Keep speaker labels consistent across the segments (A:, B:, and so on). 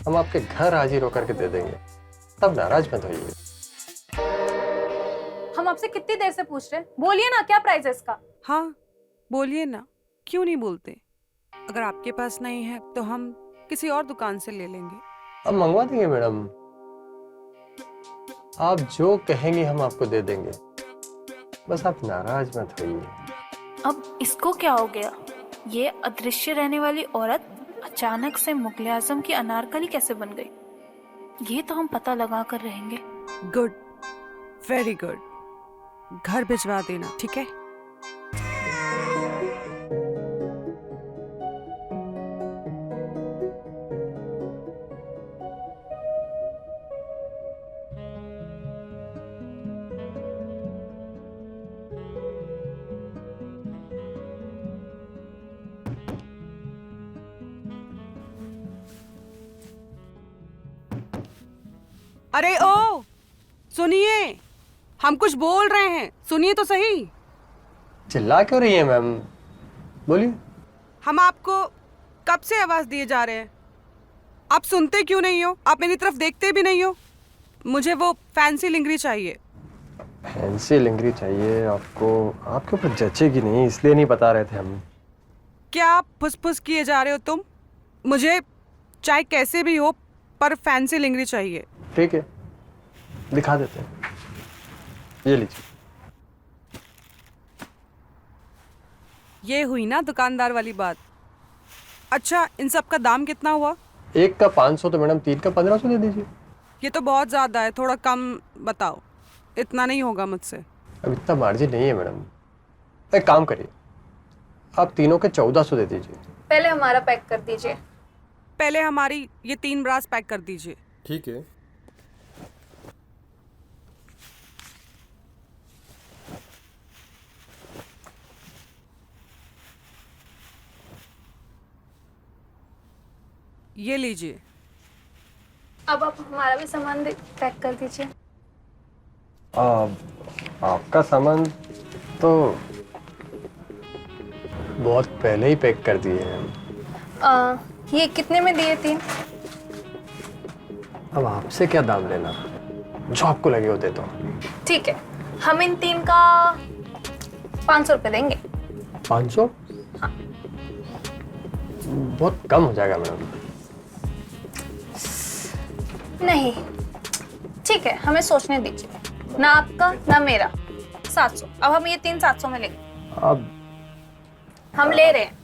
A: हम आपके घर हाजिर होकर के दे देंगे, तब नाराज मत होइए।
B: हम आपसे कितनी देर से पूछ रहे हैं, बोलिए ना क्या प्राइस है इसका।
C: हाँ बोलिए ना, क्यों नहीं बोलते? अगर आपके पास नहीं है तो हम किसी और दुकान से ले लेंगे।
A: हम मंगवा देंगे मैडम, आप जो कहेंगे हम आपको दे देंगे, बस आप नाराज मत होइए।
D: अब इसको क्या हो गया? ये अदृश्य रहने वाली औरत अचानक से मुगले आजम की अनारकली कैसे बन गई? ये तो हम पता लगा कर रहेंगे।
C: Good, very good. घर भिजवा देना, ठीक है? अरे ओ सुनिए, हम कुछ बोल रहे हैं, सुनिए तो सही।
A: चिल्ला क्यों रही है मैम, बोलिए।
C: हम आपको कब से आवाज दिए जा रहे हैं, आप सुनते क्यों नहीं हो? आप मेरी तरफ देखते भी नहीं हो। मुझे वो फैंसी लिंगरी चाहिए।
A: फैंसी लिंगरी चाहिए आपको? आपके ऊपर जचेगी नहीं, इसलिए नहीं बता रहे थे हम।
C: क्या आप फुस-फुस किए जा रहे हो तुम? मुझे चाहे कैसे भी हो पर फैंसी लिंगरी चाहिए।
A: ठीक है, दिखा देते हैं, ये लीजिए।
C: ये हुई ना दुकानदार वाली बात। अच्छा, इन सब का दाम कितना हुआ?
A: एक का 500 तो मैडम 3 का 1500 दे दीजिए।
C: ये तो बहुत ज्यादा है, थोड़ा कम बताओ। इतना नहीं होगा मुझसे।
A: अब इतना मार्जिन नहीं है मैडम, एक काम करिए, आप तीनों के 1400 दे दीजिए।
B: पहले हमारा पैक कर दीजिए।
C: पहले हमारी ये 3 ब्रास पैक कर दीजिए।
A: ठीक है।
C: ये लीजिए।
B: अब आप हमारा भी सामान पैक कर दीजिए।
A: आपका सामान तो बहुत पहले ही पैक कर दिए हैं।
B: ये कितने में दिए 3?
A: अब आपसे क्या दाम लेना, जो आपको लगे वो दे दो।
B: ठीक है, हम इन 3 का 500 रुपये देंगे।
A: 500?
B: हाँ।
A: बहुत कम हो जाएगा मैडम।
B: नहीं, ठीक है, हमें सोचने दीजिए। ना आपका ना मेरा, 700। अब हम ये 3 700 में लेंगे।
A: अब
B: हम ले रहे हैं।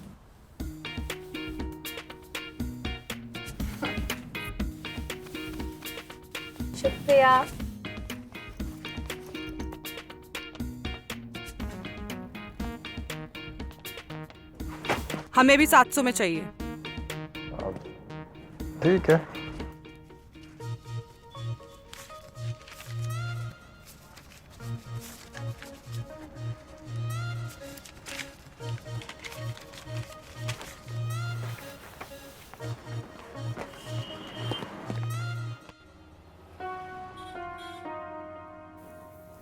B: शुक्रिया।
C: हमें भी 700 में चाहिए।
A: ठीक है।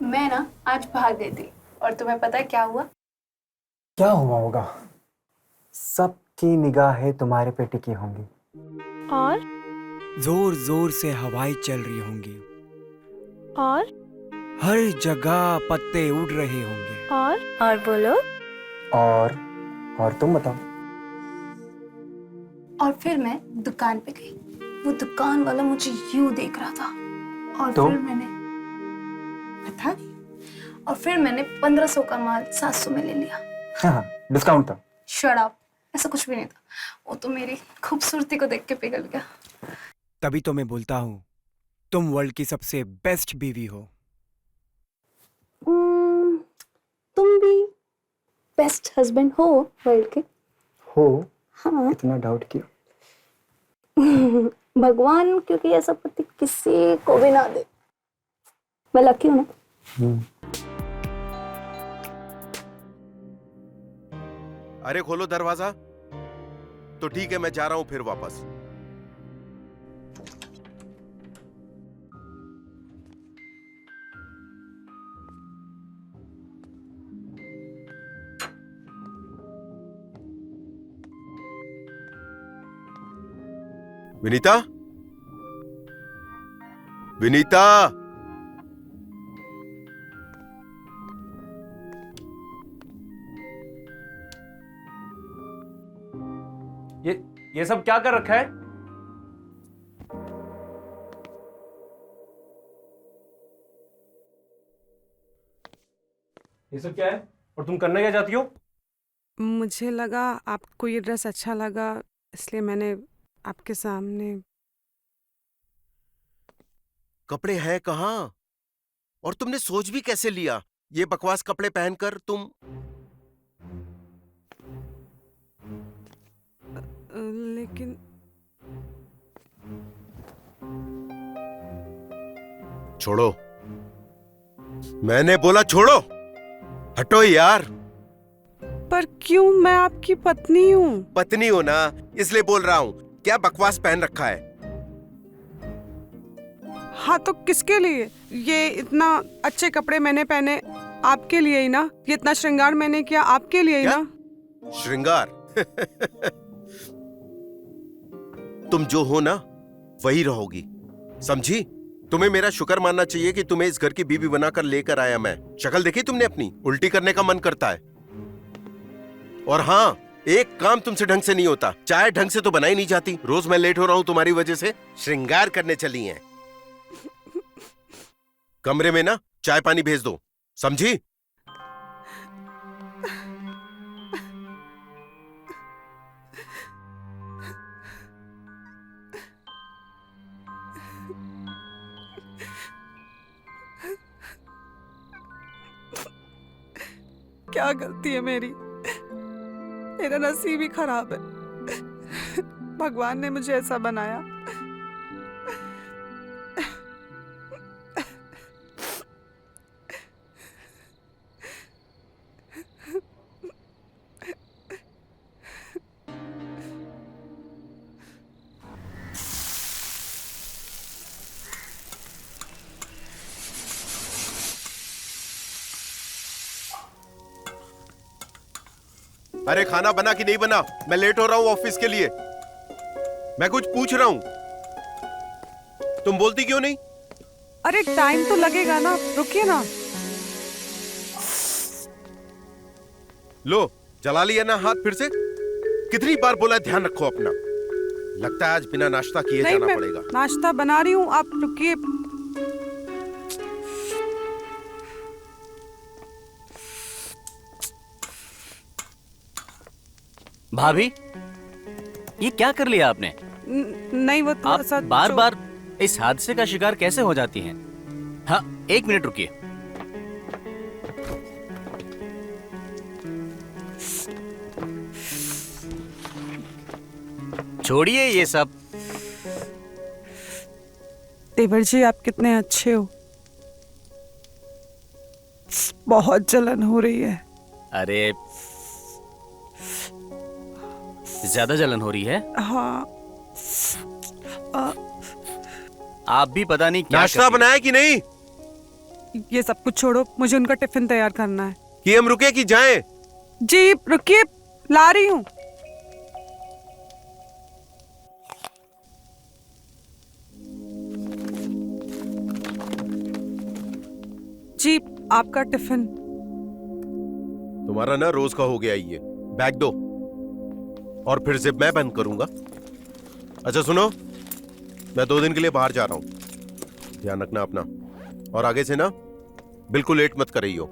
B: मैं ना आज भाग गई थी और तुम्हें पता है क्या हुआ?
E: क्या हुआ होगा? सबकी निगाहें तुम्हारे पे टिकी होंगी
D: और
E: जोर जोर से हवाएं चल रही होंगी,
D: और
E: हर जगह पत्ते उड़ रहे होंगे।
D: और बोलो।
E: और तुम बताओ।
B: और फिर मैं दुकान पे गई, वो दुकान वाला मुझे यूं देख रहा था और
E: तो?
B: फिर मैंने बता दी, और फिर मैंने 1500 का माल 700 में ले लिया।
E: हाँ, डिस्काउंट था।
B: शट अप, ऐसा कुछ भी नहीं था। वो तो मेरी खूबसूरती को देख के पिघल गया।
E: तभी तो मैं बोलता हूँ तुम वर्ल्ड की सबसे बेस्ट बीवी हो।
B: तुम भी बेस्ट हस्बैंड हो वर्ल्ड के।
E: हो?
B: हाँ।
E: इतना डाउट क्यों?
B: भगवान क्योंकि ऐसा पति किसी को भी ना दे। मैं लकी हूँ ना।
F: अरे खोलो दरवाजा। तो ठीक है, मैं जा रहा हूं फिर वापस। विनीता, विनीता,
G: ये सब क्या कर रखा है? ये सब क्या है और तुम करना क्या चाहती हो?
C: मुझे लगा आपको ये ड्रेस अच्छा लगा, इसलिए मैंने आपके सामने।
F: कपड़े हैं कहाँ? और तुमने सोच भी कैसे लिया ये बकवास कपड़े पहनकर तुम?
C: लेकिन
F: छोड़ो, मैंने बोला छोड़ो, हटो यार।
C: पर क्यों? मैं आपकी पत्नी हूँ।
F: पत्नी हो ना, इसलिए बोल रहा हूँ। क्या बकवास पहन रखा है?
C: हाँ तो किसके लिए? ये इतना अच्छे कपड़े मैंने पहने आपके लिए ही ना। ये इतना श्रृंगार मैंने किया आपके लिए ही
F: क्या?
C: ना।
F: श्रृंगार? तुम जो हो ना वही रहोगी, समझी? तुम्हें मेरा शुक्र मानना चाहिए कि तुम्हें इस घर की बीवी बनाकर लेकर आया मैं। शक्ल देखी तुमने अपनी? उल्टी करने का मन करता है। और हाँ, एक काम तुमसे ढंग से नहीं होता। चाय ढंग से तो बनाई नहीं जाती। रोज मैं लेट हो रहा हूं तुम्हारी वजह से। श्रृंगार करने चली हैं। कमरे में ना चाय पानी भेज दो, समझी?
C: क्या गलती है मेरी? मेरा नसीब ही खराब है। भगवान ने मुझे ऐसा बनाया।
F: अरे खाना बना कि नहीं बना? मैं लेट हो रहा हूं ऑफिस के लिए। मैं कुछ पूछ रहा हूं, तुम बोलती क्यों नहीं?
C: अरे टाइम तो लगेगा ना, रुकिए ना।
F: लो, जला लिया ना हाथ फिर से? कितनी बार बोला ध्यान रखो अपना। लगता है आज बिना नाश्ता किए
C: नहीं,
F: जाना
C: मैं
F: पड़ेगा।
C: नाश्ता बना रही हूँ, आप रुकिए।
H: भाभी, ये क्या कर लिया आपने?
C: नहीं, वो थोड़ा
H: आप
C: सा
H: बार बार इस हादसे का शिकार कैसे हो जाती हैं? हाँ, 1 मिनट रुकिए। छोड़िए ये सब।
C: देवर जी, आप कितने अच्छे हो। बहुत जलन हो रही है।
H: अरे, ज्यादा जलन हो रही है?
C: हाँ।
H: आप भी पता नहीं क्या
F: नाश्ता बनाया कि नहीं?
C: ये सब कुछ छोड़ो, मुझे उनका टिफिन तैयार करना है।
F: कि हम रुके कि जाएं?
C: जी रुकिए, ला रही हूँ। जी, आपका टिफिन।
F: तुम्हारा ना रोज का हो गया ये। बैग दो और फिर जिप मैं बंद करूंगा। अच्छा सुनो, मैं 2 दिन के लिए बाहर जा रहा हूं। ध्यान रखना अपना, और आगे से ना बिल्कुल लेट मत कर रही हो।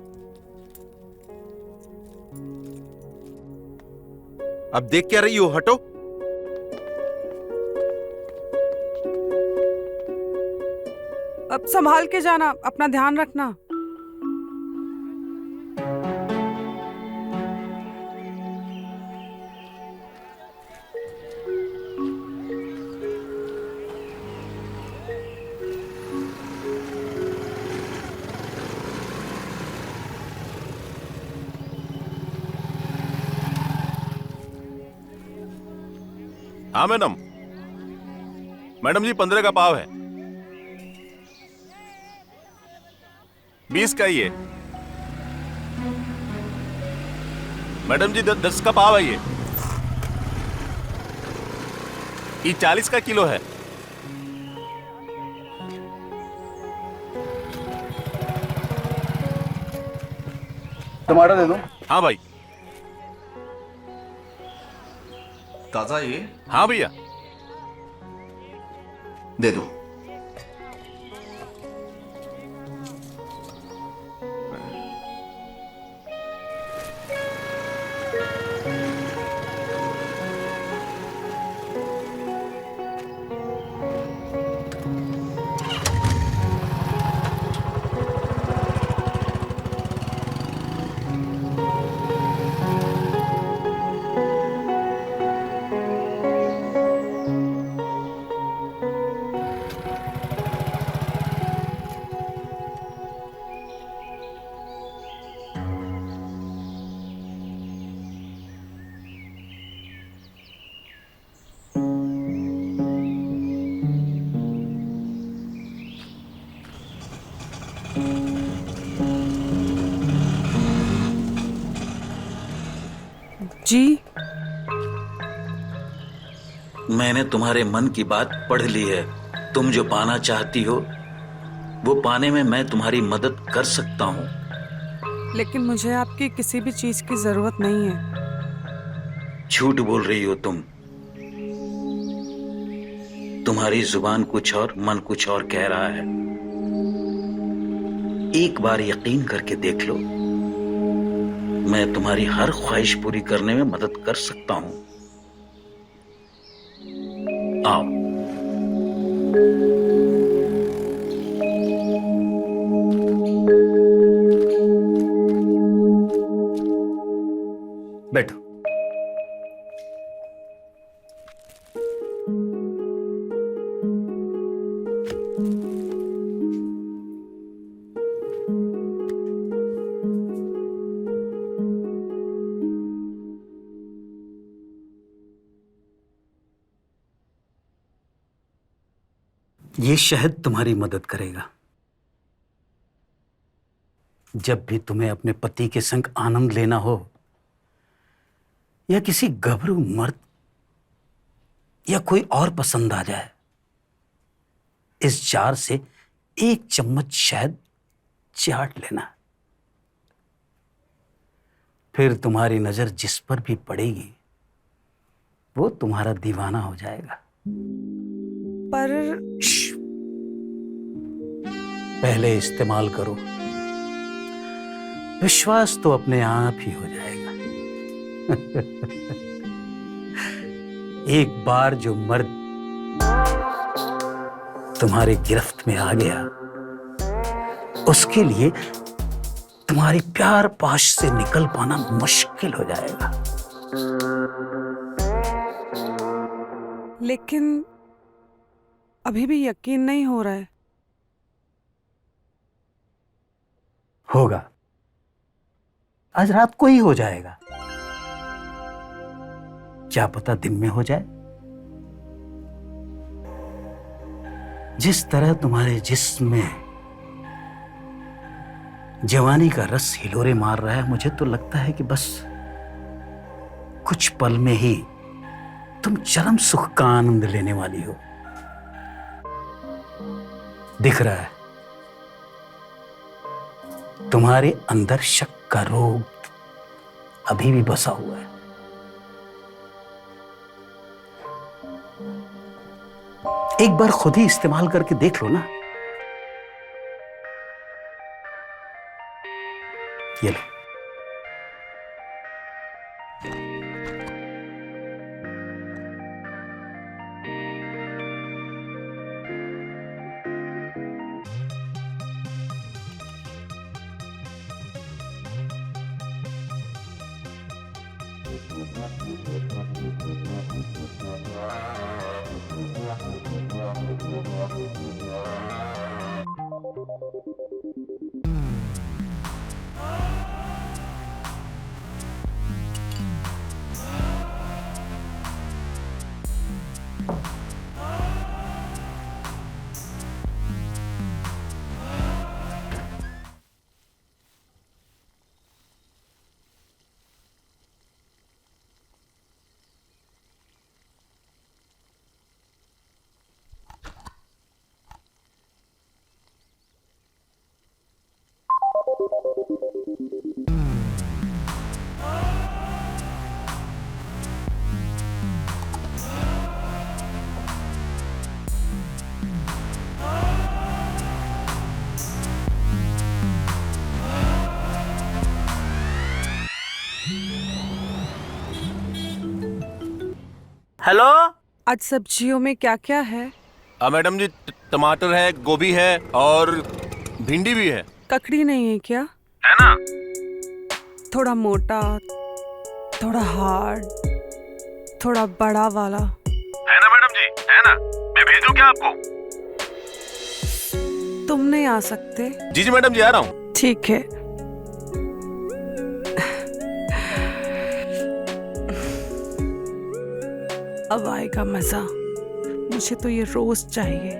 F: अब देख क्या रही हो? हटो।
C: अब संभाल के जाना, अपना ध्यान रखना।
I: हाँ मैडम, मैडम जी 15 का पाव है। 20 का ये। मैडम जी 10 का पाव है ये। 40 का किलो है।
E: टमाटर दे दो।
I: हाँ भाई।
J: ताजा ये
I: हाँ भैया।
J: दे दो।
C: जी
K: मैंने तुम्हारे मन की बात पढ़ ली है। तुम जो पाना चाहती हो वो पाने में मैं तुम्हारी मदद कर सकता हूँ।
C: लेकिन मुझे आपकी किसी भी चीज की जरूरत नहीं है।
K: झूठ बोल रही हो तुम। तुम्हारी जुबान कुछ और मन कुछ और कह रहा है। एक बार यकीन करके देख लो, मैं तुम्हारी हर ख्वाहिश पूरी करने में मदद कर सकता हूं। आओ।
A: बैठो।
K: ये शहद तुम्हारी मदद करेगा। जब भी तुम्हें अपने पति के संग आनंद लेना हो या किसी गभरू मर्द या कोई और पसंद आ जाए, इस जार से एक चम्मच शहद चाट लेना। फिर तुम्हारी नजर जिस पर भी पड़ेगी वो तुम्हारा दीवाना हो जाएगा।
C: पर
K: पहले इस्तेमाल करो, विश्वास तो अपने आप ही हो जाएगा। एक बार जो मर्द तुम्हारी गिरफ्त में आ गया, उसके लिए तुम्हारी प्यार पाश से निकल पाना मुश्किल हो जाएगा।
C: लेकिन अभी भी यकीन नहीं हो रहा है।
K: होगा, आज रात को ही हो जाएगा। क्या पता दिन में हो जाए। जिस तरह तुम्हारे जिस्म में जवानी का रस हिलोरे मार रहा है, मुझे तो लगता है कि बस कुछ पल में ही तुम चरम सुख का आनंद लेने वाली हो। दिख रहा है तुम्हारे अंदर शक का रोग अभी भी बसा हुआ है। एक बार खुद ही इस्तेमाल करके देख लो ना। ये लो।
H: हेलो।
C: आज सब्जियों में क्या क्या है?
I: मैडम जी टमाटर है, गोभी है और भिंडी भी है।
C: ककड़ी नहीं है क्या?
I: है ना।
C: थोड़ा मोटा, थोड़ा हार्ड, थोड़ा बड़ा वाला।
I: है ना मैडम जी, है ना। मैं भेजूं क्या आपको?
C: तुम नहीं आ सकते?
I: जी जी मैडम जी, आ रहा हूँ।
C: ठीक है। अब आएगा मजा। मुझे तो ये रोज चाहिए।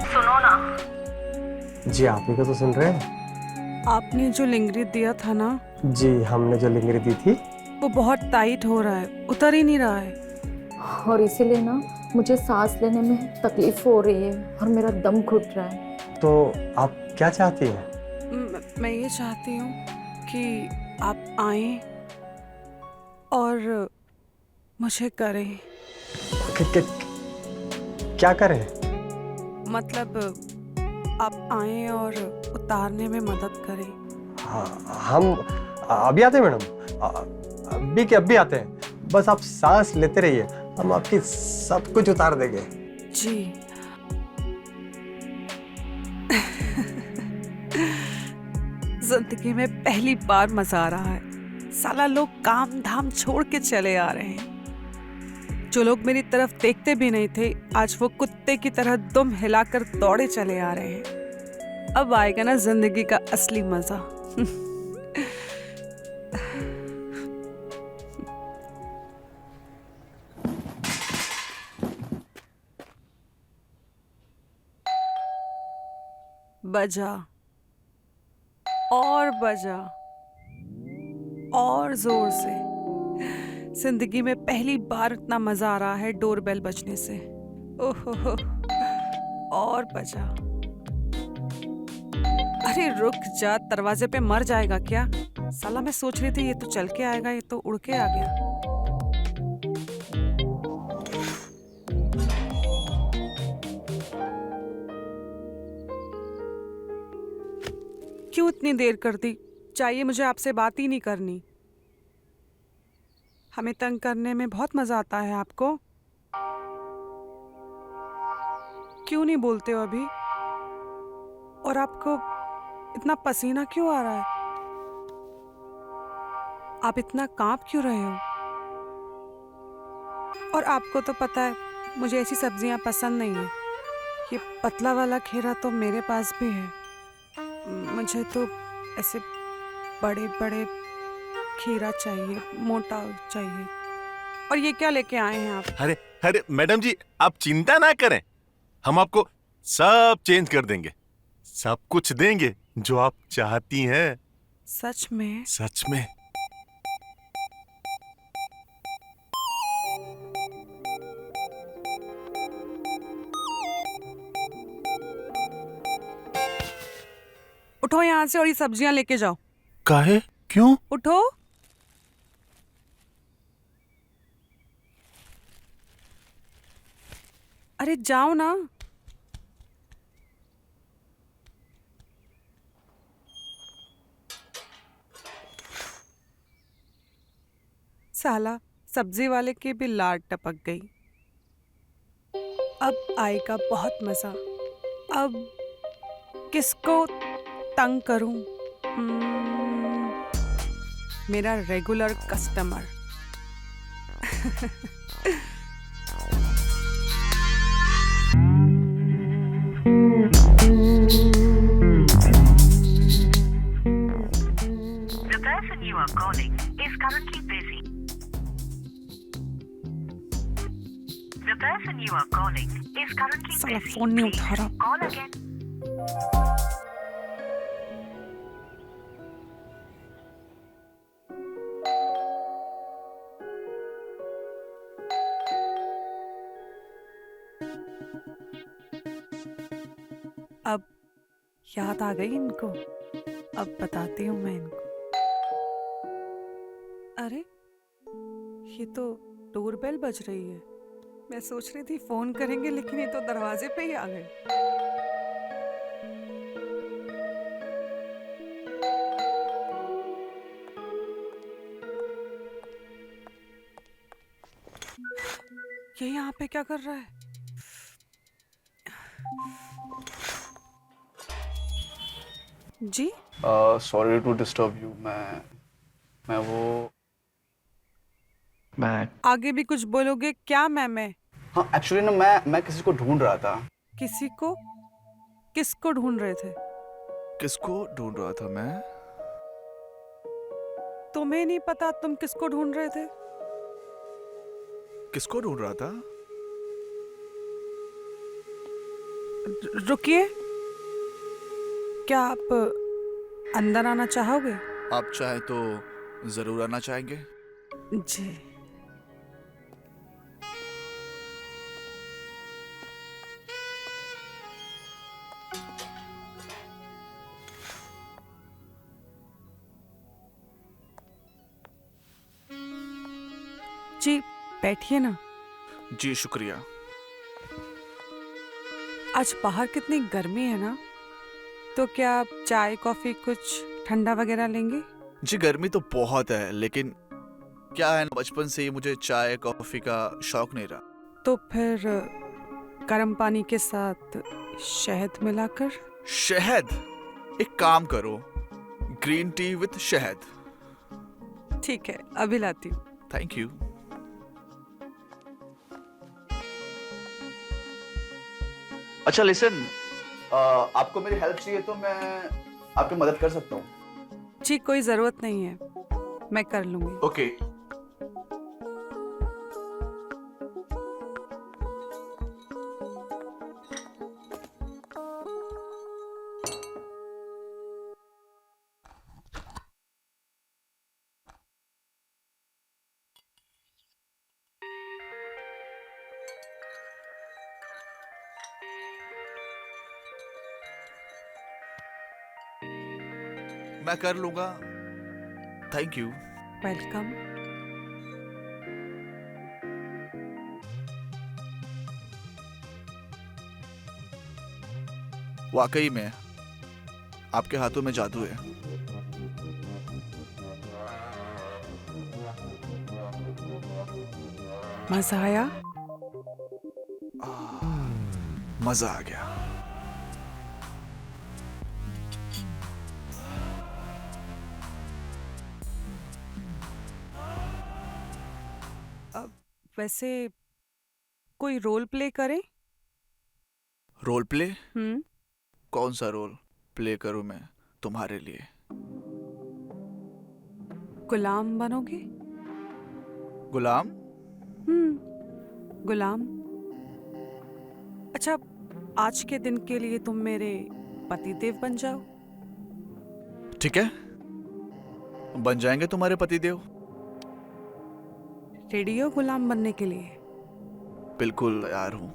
D: सुनो ना।
A: जी आप ही का तो सुन रहे हैं।
C: आपने जो लिंगरी दिया था ना,
A: जी हमने जो लिंगरी दी थी
C: वो बहुत टाइट हो रहा है, उतर ही नहीं रहा है।
L: और इसीलिए ना मुझे सांस लेने में तकलीफ हो रही है और मेरा दम घुट रहा है।
A: तो आप क्या चाहती हैं?
C: मैं ये चाहती हूँ कि आप आएं और मुझे करें।
A: क्या करें?
C: मतलब आप आएं और उतारने में मदद करें।
A: हाँ हम अभी आते हैं मैडम, अभी के अभी आते हैं। बस आप सांस लेते रहिए, हम आपकी सब कुछ उतार देंगे।
C: जी। जिंदगी में पहली बार मजा आ रहा है। साला लोग काम धाम छोड़ के चले आ रहे हैं। जो लोग मेरी तरफ देखते भी नहीं थे, आज वो कुत्ते की तरह दुम हिलाकर दौड़े चले आ रहे हैं। अब आएगा ना जिंदगी का असली मजा। बजा और बजा और जोर से। जिंदगी में पहली बार इतना मजा आ रहा है डोरबेल बजने से। ओहो और बजा। अरे रुक जा, दरवाजे पे मर जाएगा क्या? साला मैं सोच रही थी ये तो चल के आएगा, ये तो उड़ के आ गया। क्यों इतनी देर कर दी? चाहिए मुझे आपसे बात ही नहीं करनी। हमें तंग करने में बहुत मजा आता है आपको। क्यों नहीं बोलते हो अभी? और आपको इतना पसीना क्यों आ रहा है? आप इतना कांप क्यों रहे हो? और आपको तो पता है मुझे ऐसी सब्जियां पसंद नहीं है। ये पतला वाला खीरा तो मेरे पास भी है। मुझे तो ऐसे बड़े बड़े खीरा चाहिए, मोटा चाहिए। और ये क्या लेके आए हैं आप?
I: अरे अरे मैडम जी, आप चिंता ना करें, हम आपको सब चेंज कर देंगे। सब कुछ देंगे जो आप चाहती हैं।
C: सच में?
I: सच में।
C: उठो यहाँ से और ये सब्जियां लेके जाओ।
I: काहे? क्यों?
C: उठो। अरे जाओ ना। साला सब्जी वाले की भी लाड टपक गई। अब आएगा बहुत मजा। अब किसको तंग करूं? मेरा regular customer.
M: The person you are calling is currently busy. The person you are calling is currently
C: साला
M: busy.
C: फोन नहीं उठा रहा।
M: Call again.
C: अब याद आ गई इनको। अब बताती हूँ मैं इनको। अरे ये तो डोरबेल बज रही है। मैं सोच रही थी फोन करेंगे, लेकिन ये तो दरवाजे पे ही आ गए। ये यहाँ पे क्या कर रहा है? जी
J: सॉरी टू डिस्टर्ब यू। मैं
C: आगे भी कुछ बोलोगे क्या? मैं
J: हाँ, एक्चुअली ना मैं किसी को ढूंढ रहा था।
C: किसी को? किसको ढूंढ रहे थे?
J: किसको ढूंढ रहा था मैं?
C: तुम्हें नहीं पता तुम किसको ढूंढ रहे थे?
J: किसको ढूंढ रहा था?
C: रुकिए, क्या आप अंदर आना चाहोगे?
J: आप चाहे तो जरूर आना चाहेंगे।
C: जी। जी बैठिए ना।
J: जी शुक्रिया।
C: आज बाहर कितनी गर्मी है ना, तो क्या आप चाय कॉफी कुछ ठंडा वगैरह लेंगे?
J: जी गर्मी तो बहुत है, लेकिन क्या है ना, बचपन से ही मुझे चाय कॉफी का शौक नहीं रहा।
C: तो फिर गर्म पानी के साथ शहद मिलाकर।
J: शहद? एक काम करो, ग्रीन टी विद शहद।
C: ठीक है, अभी लाती हूँ।
J: Thank you. अच्छा लिसन, आपको मेरी हेल्प चाहिए तो मैं आपकी मदद कर सकता हूँ।
C: जी कोई जरूरत नहीं है, मैं कर लूंगी।
J: ओके। मैं कर लूंगा। Thank you.
C: वेलकम।
J: वाकई में आपके हाथों में जादू है।
C: मजा आया?
J: मजा आ गया।
C: वैसे कोई रोल प्ले करें?
J: Role play?
C: कौन
J: सा रोल प्ले करूं मैं तुम्हारे लिए?
C: गुलाम बनोगे?
J: गुलाम?
C: गुलाम। अच्छा, आज के दिन के लिए तुम मेरे पतिदेव बन जाओ।
J: ठीक है, बन जाएंगे तुम्हारे पतिदेव।
C: रेडी हो गुलाम बनने के लिए?
J: बिल्कुल तैयार हूं।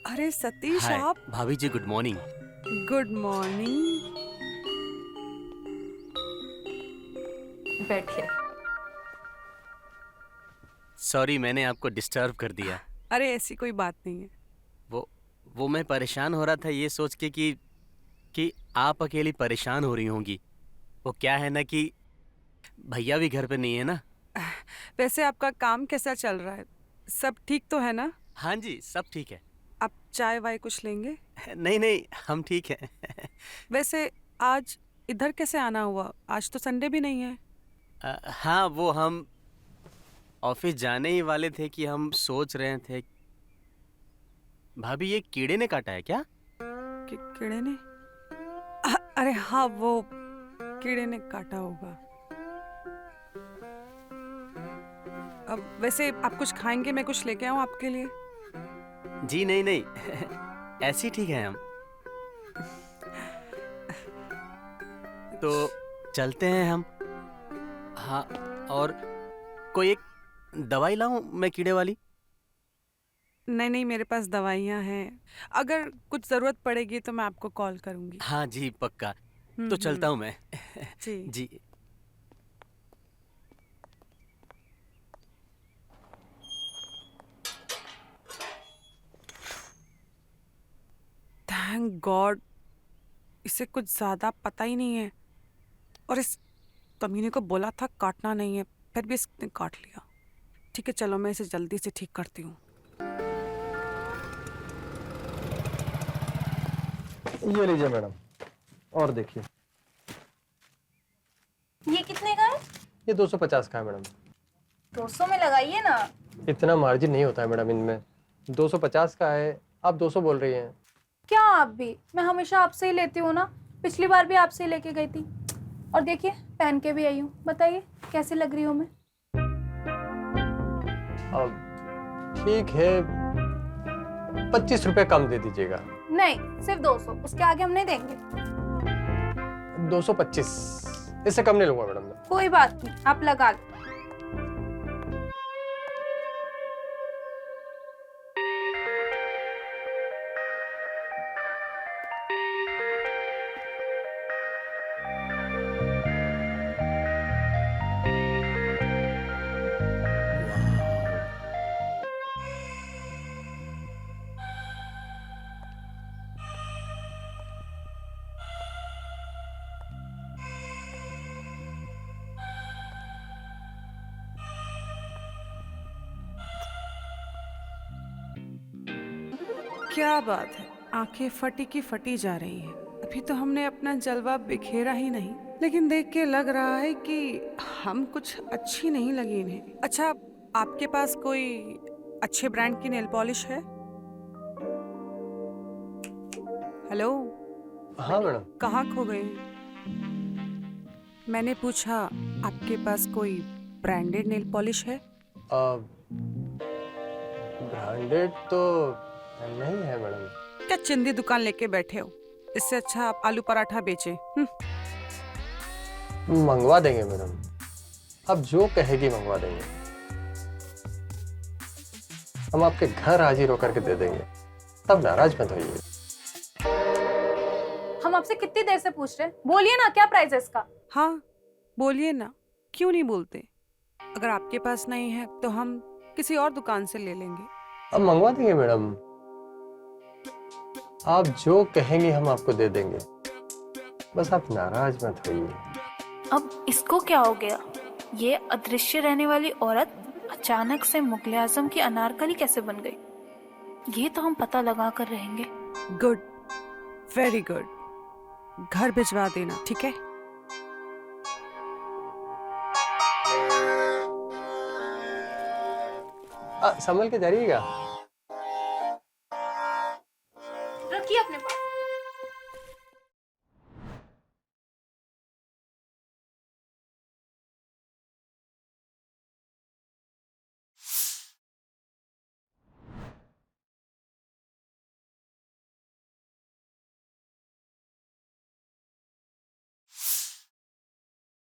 C: अरे सतीश
H: हाय
C: आप।
H: भाभी जी, गुड मॉर्निंग।
C: Good morning.
L: बैठिए।
H: सॉरी, मैंने आपको डिस्टर्ब कर दिया।
C: अरे ऐसी कोई बात नहीं है।
H: वो मैं परेशान हो रहा था ये सोच के कि आप अकेली परेशान हो रही होंगी। वो क्या है ना कि भैया भी घर पे नहीं है ना।
C: वैसे आपका काम कैसा चल रहा है? सब ठीक तो है ना?
H: हाँ जी, सब ठीक है।
C: आप चाय वाय कुछ लेंगे?
H: नहीं, हम ठीक हैं।
C: वैसे आज इधर कैसे आना हुआ? आज तो संडे भी नहीं है।
H: हाँ, वो हम ऑफिस जाने ही वाले थे कि हम सोच रहे थे। भाभी, ये कीड़े ने काटा है क्या?
C: कीड़े ने? अरे हाँ, वो कीड़े ने काटा होगा। अब वैसे आप कुछ खाएंगे? मैं कुछ लेके आऊं आपके लिए?
H: जी नहीं, ऐसे ठीक है हम। तो चलते हैं हम। हाँ, और कोई एक दवाई लाऊं मैं कीड़े वाली?
C: नहीं, मेरे पास दवाइयाँ हैं। अगर कुछ ज़रूरत पड़ेगी तो मैं आपको कॉल करूँगी।
H: हाँ जी, पक्का। तो चलता हूँ मैं।
C: जी।
H: जी।
C: थैंक गॉड इसे कुछ ज्यादा पता ही नहीं है, और इस कमीने को बोला था काटना नहीं है, फिर भी इसने काट लिया। ठीक है चलो मैं इसे जल्दी से ठीक करती हूँ।
A: ये लीजिए मैडम, और देखिए
B: ये कितने का है?
A: ये 250 का है मैडम।
B: 200 में लगाइए ना।
A: इतना मार्जिन नहीं होता है मैडम इनमें। 250 का है, आप 200 बोल रही हैं।
B: क्या आप भी? मैं हमेशा आपसे ही लेती हूँ ना, पिछली बार भी आपसे ही लेके गई थी, और देखिए पहन के भी आई हूँ। बताइए कैसी लग रही हूँ मैं?
A: अब ठीक है, 25 रुपए कम दे दीजिएगा।
B: नहीं, सिर्फ 200, उसके आगे हम नहीं देंगे।
A: 225, इससे कम नहीं लूंगा मैडम मैं।
B: कोई बात नहीं, आप लगा लो।
C: क्या बात है, आंखें फटी की फटी जा रही हैं। अभी तो हमने अपना जलवा बिखेरा ही नहीं, लेकिन देख के लग रहा है कि हम कुछ अच्छी नहीं लगी इन्हें। अच्छा, आपके पास कोई अच्छे ब्रांड की नेल पॉलिश है? हेलो।
A: हाँ मैडम।
C: कहाँ खो गए? मैंने पूछा आपके पास कोई ब्रांडेड नेल पॉलिश है?
A: ब्रांडेड तो नहीं है मैडम।
C: क्या चिंदी दुकान लेके बैठे हो? इससे अच्छा आप आलू पराठा बेचे।
A: मंगवा देंगे मैडम, आप जो कहेगी मंगवा देंगे। हम आपके घर हाजिर होकर के दे देंगे, तब नाराज मत होइए।
B: हम आपसे कितनी देर से पूछ रहे हैं, बोलिए ना क्या प्राइस है इसका?
C: हाँ बोलिए ना, क्यों नहीं बोलते? अगर आपके पास नहीं है तो हम किसी और दुकान से ले लेंगे।
A: अब मंगवा देंगे मैडम, आप जो कहेंगे हम आपको दे देंगे, बस आप नाराज मत होइए।
D: अब इसको क्या हो गया? ये अदृश्य रहने वाली औरत अचानक से मुगले आजम की अनारकली कैसे बन गई? ये तो हम पता लगा कर रहेंगे।
C: Good, very good. घर भिजवा देना, ठीक है?
A: संभल के जाइएगा।